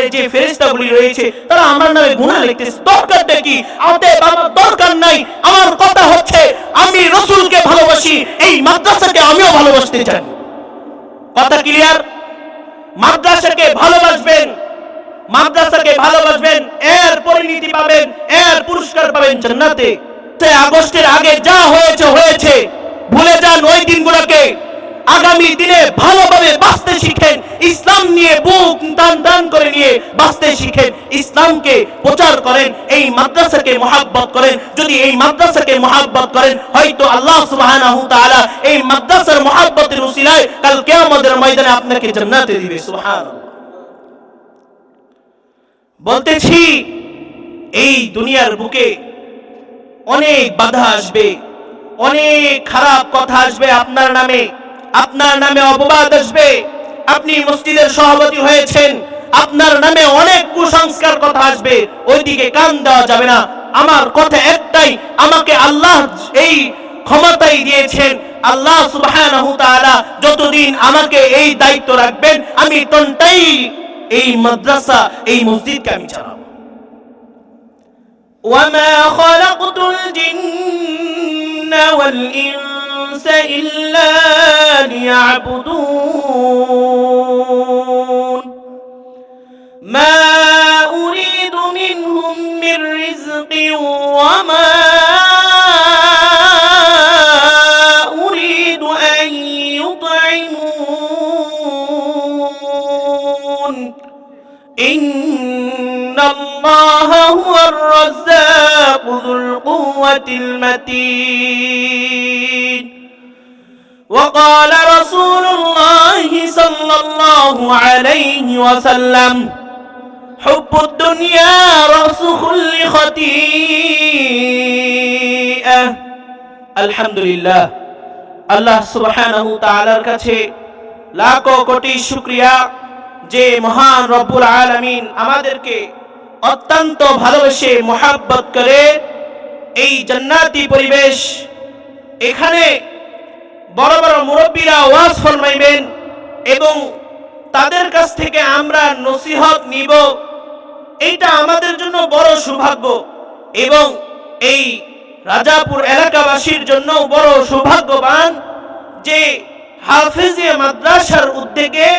আন্ডারে যে ফেরেশতাগুলি রয়েছে তারা আমার নামে গুনাহ লিখতেছে, দরকারটা কি? অতএব আমার দরকার নাই। আমার কথা হচ্ছে আমি রাসূলকে ভালোবাসি, এই মাদ্রাসাকে আমিও ভালোবাসতে চাই। কথা ক্লিয়ার? মাদ্রাসাকে ভালোবাসবেন, মাদ্রাসাকে ভালোবাসবেন, এর পরিণতি পাবেন, এর পুরস্কার পাবেন জান্নাতে। আগস্টের আগে যা হয়েছে হয়েছে, ভুলে যান ওই দিনগুলোকে। আগামী দিনে ভালোভাবে বাঁচতে শিখেন, ইসলাম নিয়ে বুক টান করে নিয়ে বাঁচতে শিখেন, ইসলামকে প্রচার করেন, এই মাদ্রাসাকে মহব্বত করেন। যদি এই মাদ্রাসাকে মহব্বত করেন, হয়তো আল্লাহ সুবহানাহু ওয়া তাআলা এই মাদ্রাসার মহব্বতের উসিলায় কাল কিয়ামতের ময়দানে আপনাকে জান্নাতে দিবে। সুবহানাল্লাহ। বলতেছি এই দুনিয়ার বুকে অনেক বাধা আসবে, অনেক খারাপ কথা আসবে আপনার নামে, আপনার নামে অপবাদ আসবে। আপনি মসজিদের সভাপতি হয়েছেন, আপনার নামে অনেক কুসংস্কার কথা আসবে, ওইদিকে কান দেওয়া যাবে না। আমার কথা একটাই, আমাকে আল্লাহ এই ক্ষমতাই দিয়েছেন, আল্লাহ সুবহানাহু ওয়া তাআলা যতদিন আমাকে এই দায়িত্ব রাখবেন, আমি ততটাই এই মাদ্রাসা, এই মসজিদকে আমি চালাবো। وما خلقت الجن والإنس إلا ليعبدون ما أريد منهم من رزق وما أريد أن يطعمون إن الله هو الرزاق ذو القوة المتين وقال رسول الله صلى الله عليه وسلم حب الدنيا رأس كل خطيئة। الحمد لله, আল্লাহ সুবহানাহু ওয়া তাআলার কাছে লাখো কোটি শুকরিয়া যে মহান রব্বুল আলামিন আমাদেরকে অত্যন্ত ভালোবেসে মহব্বত করে এই জান্নাতি পরিবেশ, এখানে বড় বড় মুরব্বীরা ওয়াজ ফরমাইবেন এবং তাদের কাছ থেকে আমরা নসিহত নিব, এইটা আমাদের জন্য বড় সৌভাগ্য এবং এই রাজাপুর এলাকাবাসীর জন্য বড় সৌভাগ্যবান যে হাফেজিয়া মাদ্রাসার উদ্যোগে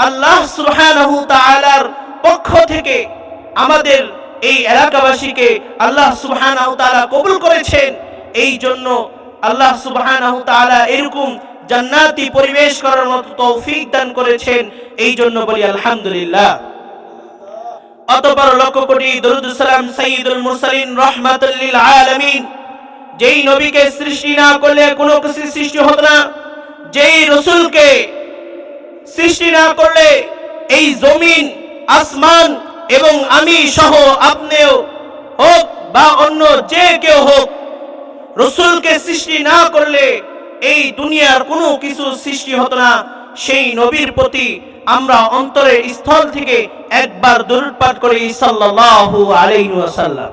আল্লাহ সুবহানাহু ওয়া তাআলার পক্ষ থেকে আমাদের এই এলাকাবাসীকে আল্লাহ সুবহানাহু ওয়া তাআলা কবুল করেছেন। এই জন্য আল্লাহ সুবহানাহু ওয়া তাআলা এরকম জান্নাতি পরিবেশ করার মতো তৌফিক দান করেছেন, এই জন্য বলি আলহামদুলিল্লাহ। অতঃপর লক্ষ কোটি দরুদ সালাম সাইয়্যিদুল মুরসালিন রাহমাতুল লিল আলামিন, যেই নবীকে সৃষ্টি না করলে কোনো কিছু সৃষ্টি হতো না, যেই রাসূলকে সৃষ্টি না করলে এই জমিন আসমান এবং আমি সহ আপনিও হোক বা অন্য যে কেউ হোক, রাসূলকে সৃষ্টি না করলে এই দুনিয়ার কোনো কিছু সৃষ্টি হতো না। সেই নবীর প্রতি আমরা অন্তরের স্থল থেকে একবার দরুদ পাঠ করি সাল্লাল্লাহু আলাইহি ওয়াসাল্লাম।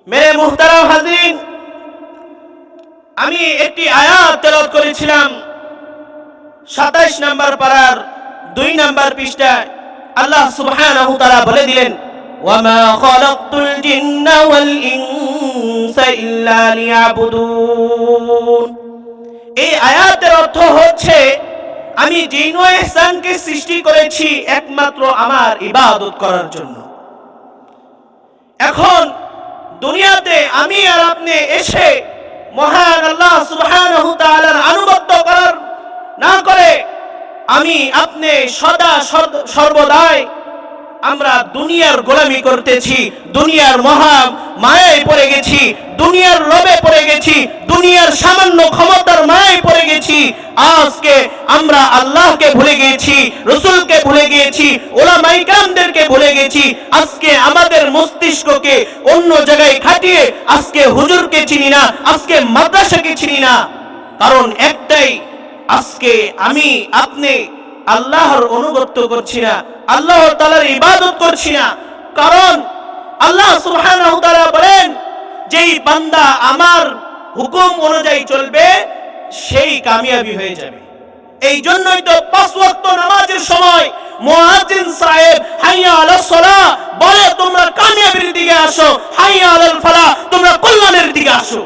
মেরে মুহতারাম হাজিরিন, আমি একটি আয়াত তেলাওয়াত করেছিলাম 27 নম্বর পারার 2 নম্বর পৃষ্ঠায়। আল্লাহ সুবহানাহু ওয়া তাআলা বলে দিলেন, ওয়ামা খালাকতুল জিন্না ওয়াল ইনসা ইল্লা লিয়াবুদুন। এই আয়াতের অর্থ হচ্ছে আমি জিন ও ইনসানকে সৃষ্টি করেছি একমাত্র আমার ইবাদত করার জন্য। এখন দুনিয়াতে আমি আর আপনি এসে মহান আল্লাহ সুবহানাহু ওয়া তাআলার আনুগত্য করার না করে আমি আপনি সদা সর্বদাই আমরা দুনিয়ার গোলামি করতেছি, দুনিয়ার মহা মায়ায় পড়ে গেছি, দুনিয়ার লোভে পড়ে গেছি, দুনিয়ার সামান্য ক্ষমতার মায়ায় পড়ে গেছি। আজকে আমরা আল্লাহকে ভুলে গিয়েছি, রাসূলকে ভুলে গিয়েছি, উলামায়ে কেরামদেরকে ভুলে গেছি। আজকে আমাদের মস্তিষ্ককে অন্য জায়গায় খাটিয়ে আজকে হুজুরকে চিনি না, আজকে মাদ্রাসাকে চিনি না। কারণ একটাই, আজকে আমি আপনি আল্লাহর অনুগত্য করছি না, আল্লাহ তাআলার ইবাদত করছি না। কারণ আল্লাহ সুবহানাহু ওয়া তাআলা বলেন, যেই বান্দা আমার হুকুম অনুযায়ী চলবে সেই কামিয়াবি হয়ে যাবে। এই জন্যই তো 5 ওয়াক্ত নামাজের সময় মুয়াজ্জিন সাহেব হাইয়া আলাস সালাহ বলে তোমরা কামিয়াবির দিকে আসো, হাইয়া আলাল ফালাহ তোমরা কল্যাণের দিকে আসো।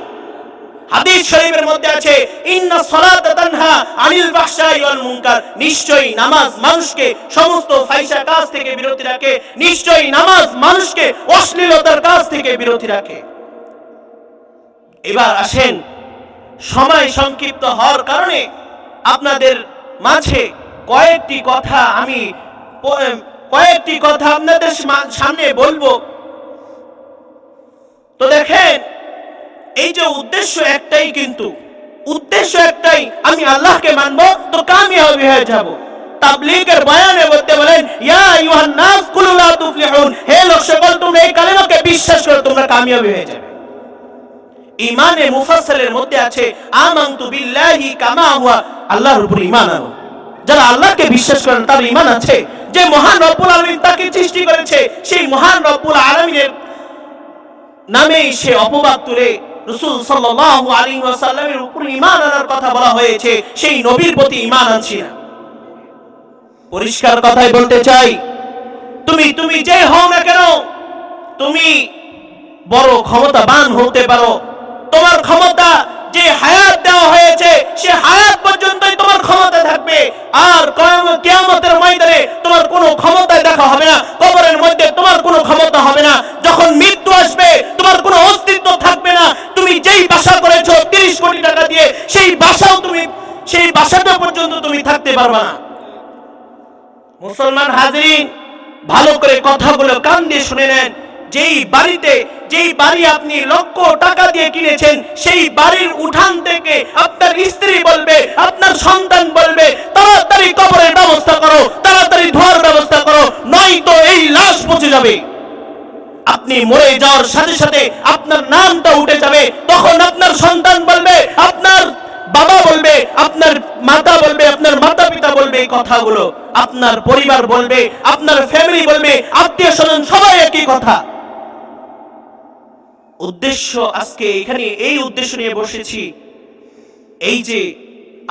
হাদিস শরীফের মধ্যে আছে ইন্না সালাতা তানহা আনিল ফাহশাই ওয়াল মুনকার, নিশ্চয়ই নামাজ মানুষকে সমস্ত ফাহিশা কাজ থেকে বিরত রাখে, নিশ্চয়ই নামাজ মানুষকে অশ্লীলতার কাজ থেকে বিরত রাখে। এবার আসেন, সময় সংক্ষিপ্ত হওয়ার কারণে আপনাদের মাঝে কয়েকটি কথা আপনাদের সামনে বলবো। তো দেখেন, এই যে উদ্দেশ্য একটাই, কিন্তু উদ্দেশ্য একটাই, আমি আল্লাহকে মানবো তো কামিয়াবি হয়ে যাব। তাবলীগের বয়ানে বলতে বলেন ইয়া আইয়ুহান নাস কুলু লা তুফলিহুন, হে লোক সকল তোমরা এই কালেমাকে বিশ্বাস করো তোমরা কামিয়াবি হয়ে যাবে। ঈমানে মুফাসসালের মধ্যে আছে আমানতু বিল্লাহি কামা হুয়া, আল্লাহর উপর ঈমান আনো। যারা আল্লাহকে বিশ্বাস করেন তার ঈমান আছে যে মহান রব্বুল আলামিন তাকে সৃষ্টি করেছে, সেই মহান রব্বুল আলামিনের নামেই সে অপবাদ তুলে রাসূল সাল্লাল্লাহু আলাইহি ওয়াসাল্লামের উপর ঈমান আনার কথা বলা হয়েছে, সেই নবীর প্রতি ঈমান আনছি না। পরিষ্কার কথাই বলতে চাই, তুমি যে হও না কেন, তুমি বড় ক্ষমতাবান হতে পারো, তোমার ক্ষমতা যে হায়াত দেওয়া হয়েছে সে হায়াত পর্যন্তই তোমার ক্ষমতা থাকবে, আর কিয়ামতের ময়দানে তোমার কোনো ক্ষমতায় দেখা হবে না, কবরের মধ্যে তোমার কোনো ক্ষমতা হবে না, যখন মৃত্যু আসবে তোমার কোনো অস্তিত্ব থাকবে না। তুমি যেই বাসা করেছো 30 কোটি টাকা দিয়ে, সেই বাসাটা পর্যন্ত তুমি থাকতে পারবে না। মুসলমান হাজিরিন, ভালো করে কথাগুলো কান দিয়ে শুনে নেন। যেই বাড়ি আপনি লক্ষ টাকা দিয়ে কিনেছেন, সেই বাড়ির উঠান থেকে আপনার স্ত্রী বলবে, আপনার সন্তান বলবে তাড়াতাড়ি কবরের ব্যবস্থা করো, তাড়াতাড়ি ধোয়ার ব্যবস্থা করো, নয়তো এই লাশ পচে যাবে। আপনি মরে যাওয়ার সাথে সাথে আপনার নামটা উঠে যাবে, তখন আপনার সন্তান বলবে, আপনার বাবা বলবে, আপনার মাতা বলবে, আপনার মাতা পিতা বলবে এই কথাগুলো, আপনার পরিবার বলবে, আপনার ফ্যামিলি বলবে, আত্মীয় স্বজন সবাই একই কথা। উদ্দেশ্য আজকে এখানে এই উদ্দেশ্য নিয়ে বসেছি, এই যে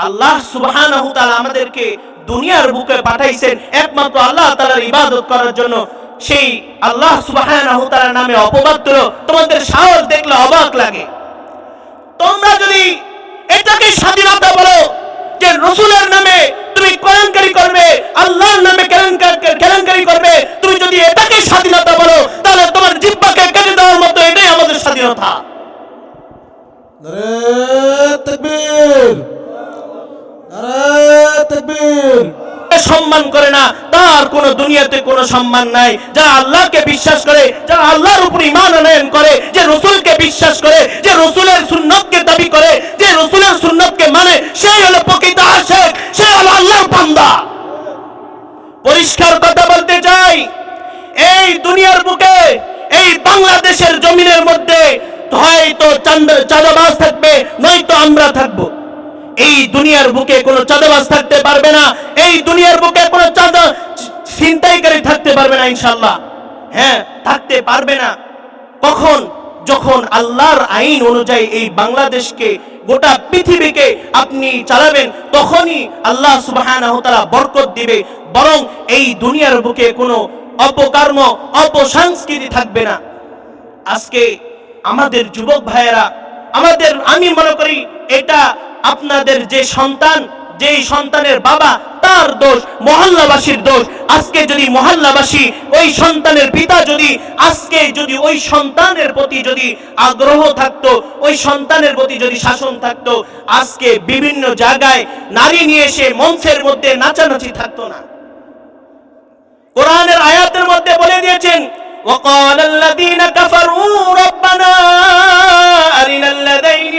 আল্লাহ সুবহানাহু ওয়া তাআলা আমাদেরকে দুনিয়ার বুকে পাঠাইছেন একমাত্র আল্লাহ তাআলার ইবাদত করার জন্য, সেই আল্লাহ সুবহানাহু ওয়া তাআলার নামে অপবাদ দিল। তোমাদের সাহস দেখলে অবাক লাগে। তোমরা যদি এটাকে স্বাধীনতা বলো যে রাসূলের নামে তুমি কেলেঙ্কারি করবে, আল্লাহর নামে কেলেঙ্কারি করবে, তুমি যদি এটাকে স্বাধীনতা বলো তাহলে তোমার জিহ্বাকে কেটে দেওয়ার মতো এটাই আমাদের স্বাধীনতা। নারে তাকবীর, নারে তাকবীর। সম্মান করে না তার কোন দুনিয়াতে কোনো সম্মান নাই। যারা আল্লাহকে বিশ্বাস করে, যারা আল্লাহর উপর ঈমান আনয়ন করে, যে রাসূলকে বিশ্বাস করে, যে রাসূলের সুন্নাতকে দাবি করে, যে রাসূলের সুন্নাতকে মানে, সেই হলো প্রকৃত আশিক, সে হলো আল্লাহর বান্দা। পরিষ্কার কথা বলতে চাই, এই দুনিয়ার বুকে, এই বাংলাদেশের জমিনের মধ্যে হয়তো চাঁদাবাজ থাকবে, নয়তো আমরা থাকবো। এই দুনিয়ার বুকে কোনো চাঁদাবাজ থাকতে পারবে না, এই দুনিয়ার বুকে কোনো ছিনতাইকারী থাকতে পারবে না ইনশাআল্লাহ। হ্যাঁ, থাকতে পারবে না। কখন? যখন আল্লাহর আইন অনুযায়ী এই বাংলাদেশকে, গোটা পৃথিবীকে আপনি চালাবেন, তখনই আল্লাহ সুবহানাহু ওয়া তাআলা বরকত দিবে। বরং এই দুনিয়ার বুকে কোনো অপকর্ম, অপসংস্কৃতি থাকবে না। আজকে আমাদের যুবক ভাইয়েরা, আমি মনে করি এটা আপনাদের যে সন্তান, যেই সন্তানের বাবা, তার দোষ, মহল্লাবাসীর দোষ। আজকে যদি মহল্লাবাসী, ওই সন্তানের পিতা যদি আজকে যদি ওই সন্তানের প্রতি যদি আগ্রহ থাকতো, ওই সন্তানের প্রতি যদি শাসন থাকতো, আজকে বিভিন্ন জায়গায় নারী নিয়ে এসে মঞ্চের মধ্যে নাচানাচি থাকতো না। কোরআনের আয়াতের মধ্যে বলে দিয়েছেন وقال الذين كفروا ربنا أرنا الذين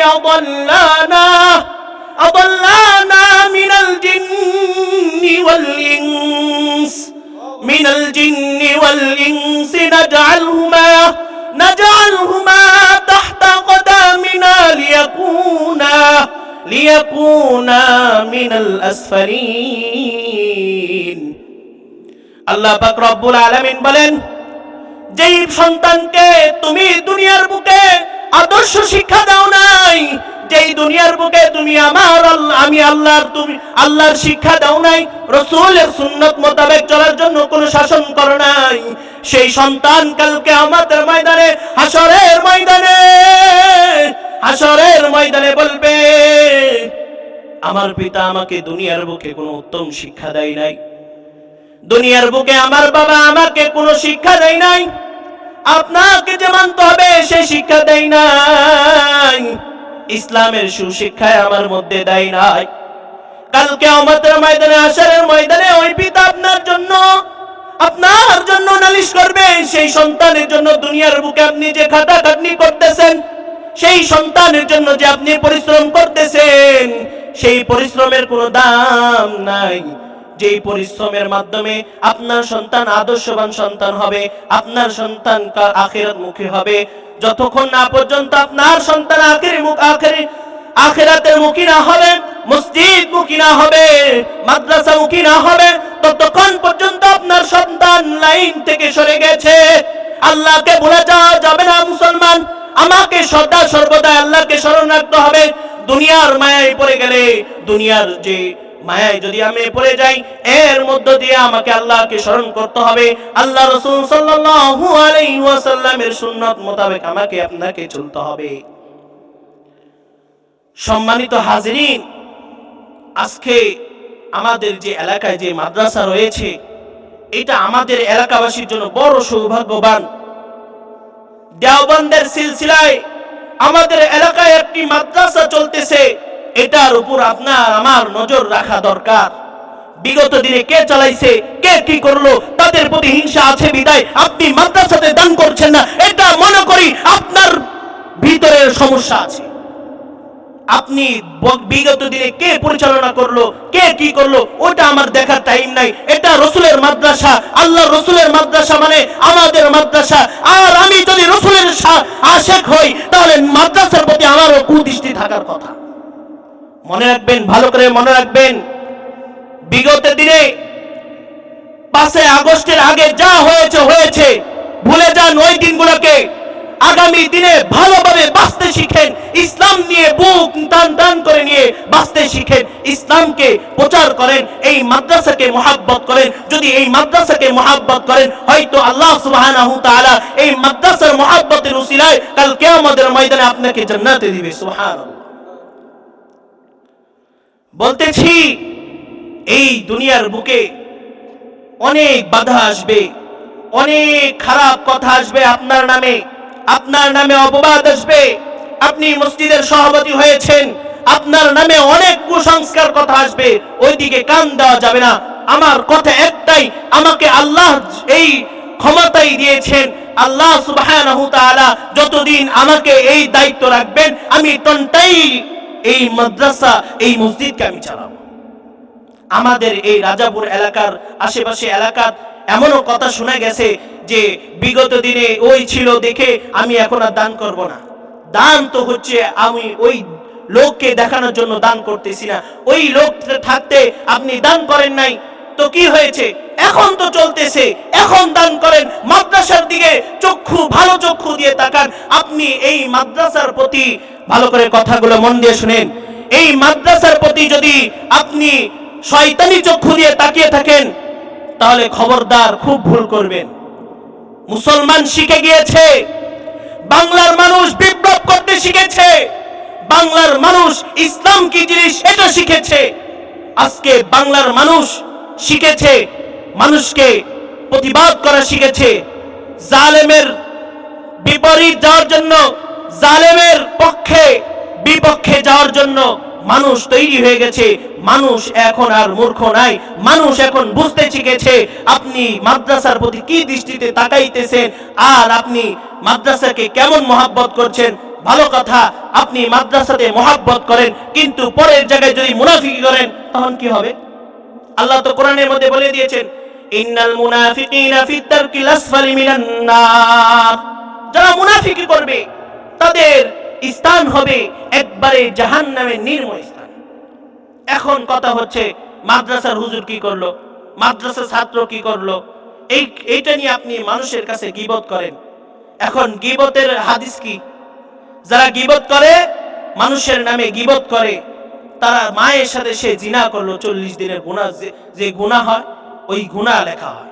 أضلانا من الجن والإنس نجعلهما تحت قدامنا ليكونا من الأسفلين। আল্লাহ পাক রব্বুল আলামিন বলেন, যেই সন্তানকে তুমি দুনিয়ার বুকে আদর্শ শিক্ষা দাও নাই, যেই দুনিয়ার বুকে তুমি আমার আল্লাহ আমি আল্লাহর তুমি আল্লাহর শিক্ষা দাও নাই, রাসূলের সুন্নাত মোতাবেক চলার জন্য কোনো শাসন করো নাই, সেই সন্তান কালকে আমাদের ময়দানে হাসরের ময়দানে বলবে, আমার পিতা আমাকে দুনিয়ার বুকে কোনো উত্তম শিক্ষা দেয় নাই, দুনিয়ার বুকে আমার বাবা আমাকে কোনো শিক্ষা দেয় নাই, আপনাকে যে মানতে হবে সেই শিক্ষা দেয় নাই, ইসলামের সুশিক্ষায় আমার মধ্যে দেয় নাই। কালকে আমাদের ময়দানে হাসরের ময়দানে ওই পিতা আপনার জন্য নালিশ করবে, সেই সন্তানের জন্য দুনিয়ার বুকে আপনি যে খাটাখাটনি করতেছেন, সেই সন্তানের জন্য যে আপনি পরিশ্রম করতেছেন, সেই পরিশ্রমের কোনো দাম নাই। যেই পরিশ্রমের মাধ্যমে আপনার সন্তান আদর্শবান সন্তান হবে, আপনার সন্তান আখিরাতমুখী হবে, যতক্ষণ না পর্যন্ত আপনার সন্তান আখিরাতের মুখী না হবে, মসজিদ মুখী না হবে, মাদ্রাসা মুখী না হবে, ততক্ষণ পর্যন্ত আপনার সন্তান লাইন থেকে সরে গেছে। আল্লাহকে ভুলে যাওয়া যাবে না মুসলমান, আমাকে সদা সর্বদা আল্লাহকে স্মরণ রাখতে হবে। দুনিয়ার মায়ায় পড়ে গেলে, দুনিয়ার যে মায়ায় যদি আমি পড়ে যাই, এর মধ্য দিয়ে আমাকে আল্লাহকে স্মরণ করতে হবে। আল্লাহ রাসূল সাল্লাল্লাহু আলাইহি ওয়াসাল্লামের সুন্নাত মোতাবেক আমাকে আপনাকে চলতে হবে। সম্মানিত হাজিরিন, আজকে আমাদের যে এলাকায় যে মাদ্রাসা রয়েছে, এটা আমাদের এলাকাবাসীর জন্য বড় সৌভাগ্যবান। দেওবন্দের সিলসিলায় আমাদের এলাকায় একটি মাদ্রাসা চলতেছে, এটার উপর আপনার আমার নজর রাখা দরকার। বিগত দিনে কে চালাইছে, কে কি করলো, তাদের প্রতি হিংসা আছে বিদায় আপনি মাদ্রাসাতে দান করছেন না, এটা মনে করি আপনার ভিতরের সমস্যা আছে। আপনি বিগত দিনে কে পরিচালনা করলো, কে কি করলো, ওটা আমার দেখার টাইম নাই। এটা রাসূলের মাদ্রাসা, আল্লাহ রাসূলের মাদ্রাসা মানে আমাদের মাদ্রাসা। আর আমি যদি রাসূলের আশিক হই, তাহলে মাদ্রাসার প্রতি আমারও কুদৃষ্টি থাকার কথা। মনে রাখবেন, ভালো করে মনে রাখবেন, বিগত দিনে 5 আগস্টের আগে যা হয়েছে, ভুলে যান ওই দিনগুলোকে। আগামী দিনে ভালোভাবে বাঁচতে শিখেন, ইসলাম নিয়ে বুক টান করে নিয়ে বাঁচতে শিখেন, ইসলামকে প্রচার করেন, এই মাদ্রাসাকে মুহাব্বত করেন। যদি এই মাদ্রাসাকে মুহাব্বত করেন, হয়তো আল্লাহ সুবহানাহু তাআলা এই মাদ্রাসার মুহাব্বতের উসিলায় কাল কিয়ামতের ময়দানে আপনাকে জান্নাতে দিবে। সুবহানাল্লাহ। বলতেছি, এই দুনিয়ার বুকে অনেক বাধা আসবে, অনেক খারাপ কথা আসবে আপনার নামে অপবাদ আসবে। আপনি মসজিদের সভাপতি হয়েছেন, আপনার নামে অনেক কুসংস্কার কথা আসবে, ওইদিকে কান দেওয়া যাবে না। আমার কথা একটাই, আমাকে আল্লাহ এই ক্ষমতাই দিয়েছেন। আল্লাহ সুবহানাহু তাআলা যতদিন আমাকে এই দায়িত্ব রাখবেন, আমি তন্টাই এই মাদ্রাসা, এই মসজিদকে আমি চালাবো। আমাদের এই রাজাপুর এলাকার আশেপাশে এলাকার এমনও কথা শোনা গেছে যে বিগত দিনে ওই ছিল দেখে আমি এখন আর দান করব না। দান তো হচ্ছে আমি ওই লোককে দেখানোর জন্য দান করতেছি না। ওই লোক থাকতে আপনি দান করেন নাই, তো কি হয়েছে? এখন তো চলতেছে, এখন দান করেন। মাদ্রাসার দিকে ভালো চক্ষু দিয়ে তাকান। আপনি এই মাদ্রাসার প্রতি ভালো করে কথাগুলো মন দিয়ে শুনেন। এই মাদ্রাসার প্রতি যদি আপনি শয়তানি চক্ষু দিয়ে তাকিয়ে থাকেন, তাহলে খবরদার, খুব ভুল করবেন। মুসলমান শিখে গিয়েছে, বাংলার মানুষ বিপ্লব করতে শিখেছে, বাংলার মানুষ ইসলাম কি জিনিস এটা শিখেছে। আজকে বাংলার মানুষ শিখেছে, মানুষকে প্রতিবাদ করা শিখেছে, জালেমের বিপরীত যাওয়ার জন্য, জালেমের বিপক্ষে যাওয়ার জন্য মানুষ তৈরি হয়ে গেছে। মানুষ এখন আর মূর্খ নাই, মানুষ এখন বুঝতে শিখেছে আপনি মাদ্রাসার প্রতি কি দৃষ্টিতে তাকাইতেছেন, আর আপনি মাদ্রাসাকে কেমন মহব্বত করছেন। ভালো কথা, আপনি মাদ্রাসাতে মহব্বত করেন, কিন্তু পরের জায়গায় যদি মুনাফিকি করেন, তখন কি হবে? আল্লাহ তো কোরআনের মধ্যে বলে দিয়েছেন, ইন্নাল মুনাফিকিনা ফিদ দারকিল আসফালি মিনান নার। যারা মুনাফিকি করবে তাদের স্থান হবে একবারে জাহান্নামের নির্মম স্থান। এখন কথা হচ্ছে, মাদ্রাসার হুজুর কি করলো, মাদ্রাসার ছাত্র কি করলো, এইটা নিয়ে আপনি মানুষের কাছে গীবত করেন। এখন গীবতের হাদিস কি? যারা গীবত করে মানুষের নামে গীবত করে, তারা মায়ের সাথে সে জিনা করলো, 40 দিনের গুনাহ যে গুনাহ হয় ওই গুনাহ লেখা হয়।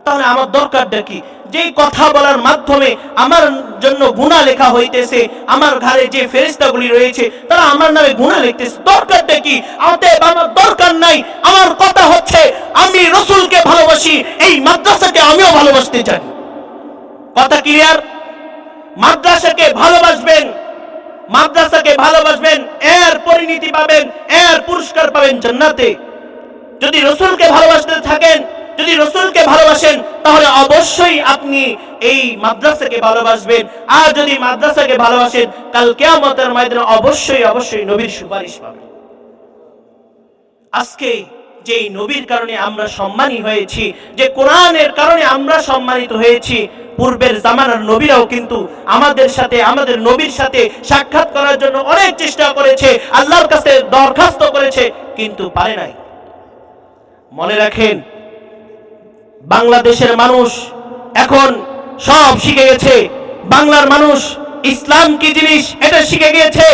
তাহলে আমার দরকারটা কি? যেই কথা বলার মাধ্যমে আমার জন্য গুনাহ লেখা হইতেছে, আমার ঘরে যে ফেরেশতাগুলি রয়েছে তারা আমার নামে গুনাহ লিখতেছে, দরকারটা কি? আমার দরকার নাই। আমার কথা হচ্ছে আমি রাসূলকে ভালোবাসি, এই মাদ্রাসাকে আমিও ভালোবাসতে চাই। কথা ক্লিয়ার? মাদ্রাসাকে ভালোবাসবেন, মাদ্রাসাকে ভালোবাসবেন, এর পরিণতি পাবেন, এর পুরস্কার পাবেন জান্নাতে। যদি রাসূলকে ভালোবাসতে থাকেন, যদি রাসূলকে ভালোবাসেন, তাহলে অবশ্যই আপনি এই মাদ্রাসাকে ভালোবাসবেন। আর যদি মাদ্রাসাকে ভালোবাসেন, কাল কিয়ামতের ময়দানে অবশ্যই অবশ্যই নবীর সুপারিশ পাবেন। আজকে যেই নবীর কারণে আমরা সম্মানী হয়েছি, যে কোরআনের কারণে আমরা সম্মানিত হয়েছি, পূর্বের জামানার নবীরাও কিন্তু আমাদের সাথে, আমাদের নবীর সাথে সাক্ষাৎ করার জন্য অনেক চেষ্টা করেছে, আল্লাহর কাছে দরখাস্ত করেছে, কিন্তু পারে নাই। মনে রাখেন, বাংলাদেশের মানুষ এখন সব শিখে গেছে। বাংলার মানুষ ইসলাম কি জিনিস এটা শিখে গিয়েছে।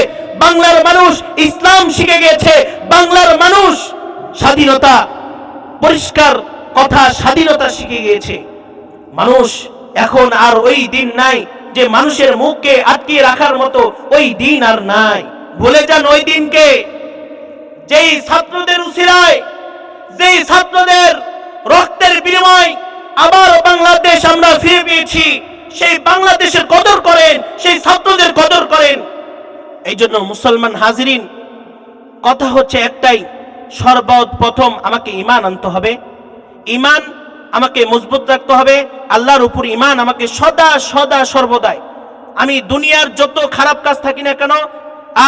বাংলার মানুষ ইসলাম শিখে গিয়েছে। বাংলার মানুষ স্বাধীনতা, পরিষ্কার কথা, স্বাধীনতা শিখে গিয়েছে। মানুষ এখন আর ওই দিন নাই যে মানুষের মুখকে আটকিয়ে রাখার মতো, ওই দিন আর নাই। ভুলে যান ওই দিনকে, যেই ছাত্রদের উসিলায়, যেই ছাত্রদের রক্তের বিনিময় আবার বাংলাদেশ আমরা ফিরে পেয়েছি। সেই বাংলাদেশের কদর করেন, সেই ছাত্রদের কদর করেন। এই জন্য মুসলমান হাজিরিন, কথা হচ্ছে একটাই, সর্বপ্রথম আমাকে ঈমান আনতে হবে। ঈমান আমাকে মজবুত রাখতে হবে। আল্লাহর উপর ঈমান আমাকে সদা সদা সর্বদাই, আমি দুনিয়ার যত খারাপ কাজ থাকি না কেন,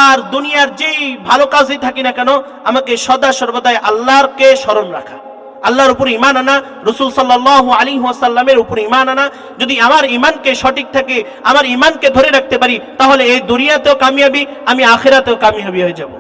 আর দুনিয়ার যেই ভালো কাজই থাকি না কেন, আমাকে সদা সর্বদাই আল্লাহরকে স্মরণ রাখা, আল্লাহর উপর ঈমান আনা, রাসূল সাল্লাল্লাহু আলাইহি ওয়াসাল্লামের উপর ঈমান আনা। যদি আমার ঈমানকে সঠিক থাকে, আমার ঈমানকে ধরে রাখতে পারি, তাহলে এই দুনিয়াতেও কামিয়াবি, আমি আখিরাতেও কামিয়াবি হয়ে যাব।